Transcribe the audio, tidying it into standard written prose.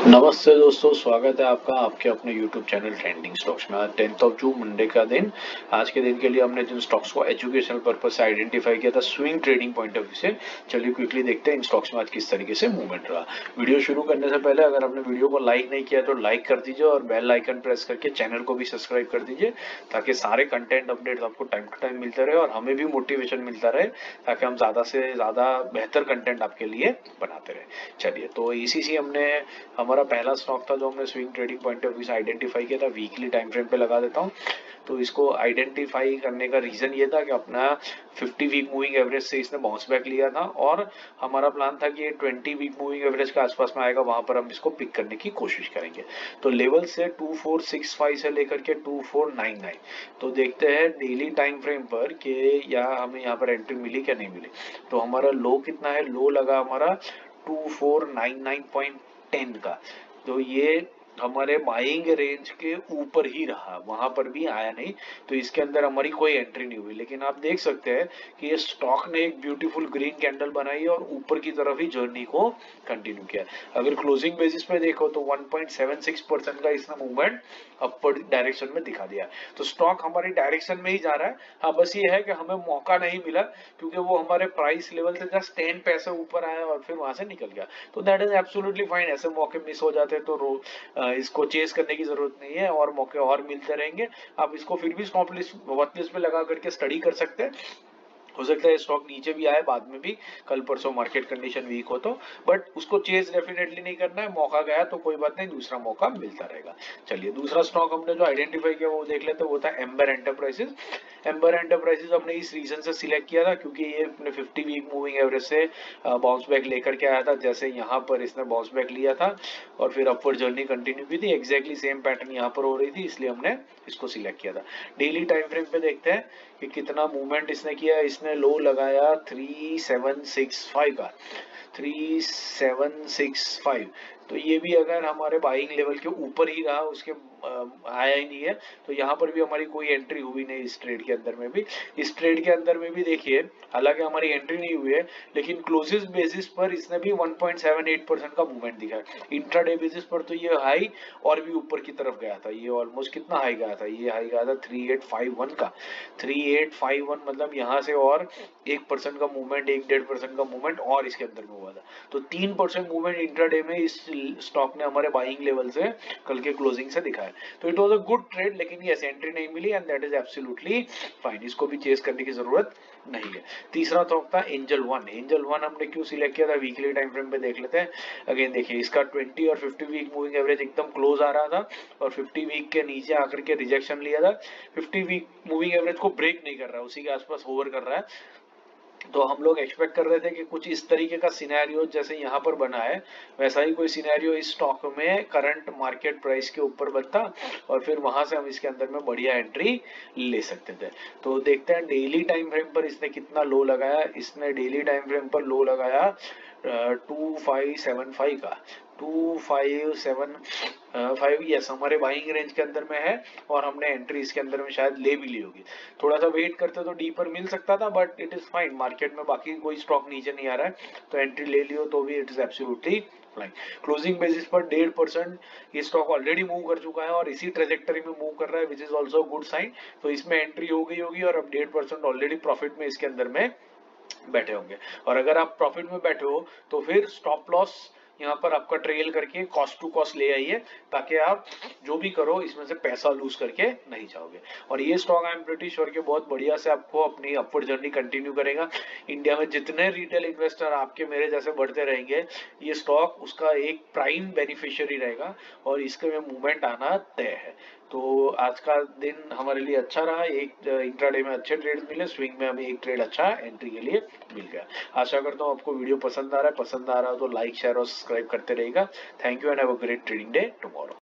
नमस्ते दोस्तों, स्वागत है आपका आपके अपने YouTube चैनल ट्रेंडिंग स्टॉक्स में। आज 10 जून मंडे का दिन। आज के दिन के लिए हमने जिन स्टॉक्स को एजुकेशनल पर्पज से आइडेंटिफाई किया था swing trading point of view से, चलिए क्विकली देखते हैं इन स्टॉक्स में आज किस तरीके से मूवमेंट रहा। वीडियो शुरू करने से पहले अगर आपने वीडियो को लाइक नहीं किया तो लाइक कर दीजिए और बेल आइकन प्रेस करके चैनल को भी सब्सक्राइब कर दीजिए, ताकि सारे कंटेंट अपडेट्स आपको टाइम टू टाइम मिलते रहे और हमें भी मोटिवेशन मिलता रहे, ताकि हम ज़्यादा से ज़्यादा बेहतर कंटेंट आपके लिए बनाते रहे। चलिए, तो ECC हमने हमारा पहला स्टॉक था जो हमने swing trading point of view से आइडेंटिफाई किया था। वीकली टाइम फ्रेम पे लगा देता हूँ। तो इसको आइडेंटिफाई करने का रीजन ये था कि अपना 50 वीक मूविंग एवरेज से इसने बाउंस बैक लिया था और हमारा प्लान था कि ये 20 वीक मूविंग एवरेज के आसपास में आएगा, वहां पर हम इसको पिक करने की कोशिश करेंगे। तो लेवल से 2465 से लेकर के 2499, तो देखते हैं डेली टाइम फ्रेम पर कि या हमें यहाँ पर एंट्री मिली क्या नहीं मिली। तो हमारा लो कितना है, लो लगा हमारा 2499.10 का। तो ये हमारे बाइंग रेंज के ऊपर ही रहा, वहां पर भी आया नहीं, तो इसके अंदर हमारी कोई एंट्री नहीं हुई। लेकिन आप देख सकते हैं कि ये स्टॉक ने एक ब्यूटीफुल ग्रीन कैंडल बनाई और ऊपर की तरफ ही जर्नी को कंटिन्यू किया। अगर क्लोजिंग बेसिस पे देखो तो 1.76% का इसने मूवमेंट अपर डायरेक्शन में दिखा दिया। तो स्टॉक हमारी डायरेक्शन में ही जा रहा है। हाँ, बस ये है कि हमें मौका नहीं मिला, क्योंकि वो हमारे प्राइस लेवल से जस्ट 10 पैसे ऊपर आया और फिर वहां से निकल गया। तो दैट इज एब्सोल्युटली फाइन। ऐसे मौके मिस हो जाते हैं तो इसको चेस करने की जरूरत नहीं है और मौके और मिलते रहेंगे। आप इसको फिर भी स्टॉप लिस्ट वॉच लिस्ट पे लगा करके स्टडी कर सकते हैं। हो सकता है स्टॉक नीचे भी आए बाद में भी, कल परसों मार्केट कंडीशन वीक हो तो, बट उसको चेज डेफिनेटली नहीं करना है। मौका गया तो कोई बात नहीं, दूसरा मौका मिलता रहेगा। चलिए, दूसरा स्टॉक हमने जो आइडेंटिफाई किया वो देख लेते हैं। वो था एम्बर एंटरप्राइजेस। एम्बर एंटरप्राइजेस हमने इस रीजन से सिलेक्ट किया था क्योंकि ये अपने 50 वीक मूविंग एवरेज से बाउंस बैक लेकर के आया था। जैसे यहाँ पर इसने बाउंस बैक लिया था और फिर अपवर्ड जर्नी कंटिन्यू की थी, एग्जैक्टली सेम पैटर्न यहाँ पर हो रही थी, इसलिए हमने इसको सिलेक्ट किया था। डेली टाइम फ्रेम पे देखते हैं कि कितना मूवमेंट इसने किया। इसने लो लगाया 3765 का, 3765। तो ये भी अगर हमारे बाइंग लेवल के ऊपर ही रहा, उसके आया ही नहीं है, तो यहाँ पर भी हमारी कोई एंट्री हुई नहीं। इस ट्रेड के अंदर में भी, इस ट्रेड के अंदर में भी देखिए, हालांकि हमारी एंट्री नहीं हुई है, लेकिन क्लोजेस बेसिस पर इसने भी 1.78% का मूवमेंट दिखा है। इंट्राडे बेसिस पर तो ये हाई और भी ऊपर की तरफ गया था। ये ऑलमोस्ट कितना हाई गया था, ये हाई गया था 3851 का। 3851 मतलब यहाँ से और 1% का मूवमेंट, 1-1.5% का मूवमेंट और इसके अंदर में हुआ था। तो 3% मूवमेंट इंट्राडे में इस स्टॉक ने हमारे बाइंग लेवल से कल के क्लोजिंग से दिखाया। तो it was a good trade, लेकिन ये एंट्री नहीं मिली and that is absolutely fine. इसको भी चेस करने की जरूरत नहीं है। तीसरा स्टॉक था एंजल वन। एंजल वन हमने क्यों सिलेक्ट किया था, वीकली टाइम फ्रेम पे देख लेते हैं। अगेन देखिए, इसका 20 और 50 वीक मूविंग एवरेज एकदम क्लोज आ रहा था और 50 वीक के नीचे आकर के रिजेक्शन लिया था। 50 वीक मूविंग एवरेज को ब्रेक नहीं कर रहा है, उसी के आसपास होवर कर रहा है। तो हम लोग एक्सपेक्ट कर रहे थे कि कुछ इस तरीके का सिनेरियो जैसे यहाँ पर बना है, वैसा ही कोई सिनेरियो इस स्टॉक में करंट मार्केट प्राइस के ऊपर बनता और फिर वहां से हम इसके अंदर में बढ़िया एंट्री ले सकते थे। तो देखते हैं डेली टाइम फ्रेम पर इसने कितना लो लगाया। इसने डेली टाइम फ्रेम पर लो लगाया 2575 का, 2575। यस, हमारे बाइंग रेंज के अंदर में है और हमने एंट्री इसके अंदर में शायद ले भी ली होगी। थोड़ा सा वेट करते तो डीपर मिल सकता था, but it is fine. Market में बाकी कोई स्टॉक नीचे नहीं आ रहा है, तो एंट्री ले लियो तो भी it is absolutely fine. Closing basis पर 1.5% ये स्टॉक ऑलरेडी मूव कर चुका है और इसी ट्रेजेक्टरी में मूव कर रहा है, which is also good sign. तो इसमें एंट्री हो गई होगी और अब 1.5% ऑलरेडी प्रॉफिट में इसके अंदर में बैठे होंगे। और अगर आप प्रॉफिट में बैठे हो तो फिर स्टॉप लॉस यहाँ पर आपका ट्रेल करके कॉस्ट टू कॉस्ट ले आइए, ताकि आप जो भी करो इसमें से पैसा लूज करके नहीं जाओगे। और ये stock I am pretty sure के बहुत बढ़िया से आपको अपनी अपवर्ड जर्नी कंटिन्यू करेगा। इंडिया में जितने रिटेल इन्वेस्टर आपके मेरे जैसे बढ़ते रहेंगे, ये स्टॉक उसका एक प्राइम बेनिफिशियरी रहेगा और इसके में मूवमेंट आना तय है। तो आज का दिन हमारे लिए अच्छा रहा। एक इंट्राडे में अच्छे ट्रेड मिले, स्विंग में हमें एक ट्रेड अच्छा एंट्री के लिए मिल गया। आशा करता हूँ आपको वीडियो पसंद आ रहा है। पसंद आ रहा हो तो लाइक शेयर और सब्सक्राइब करते रहेगा। Thank you and have a great trading day tomorrow.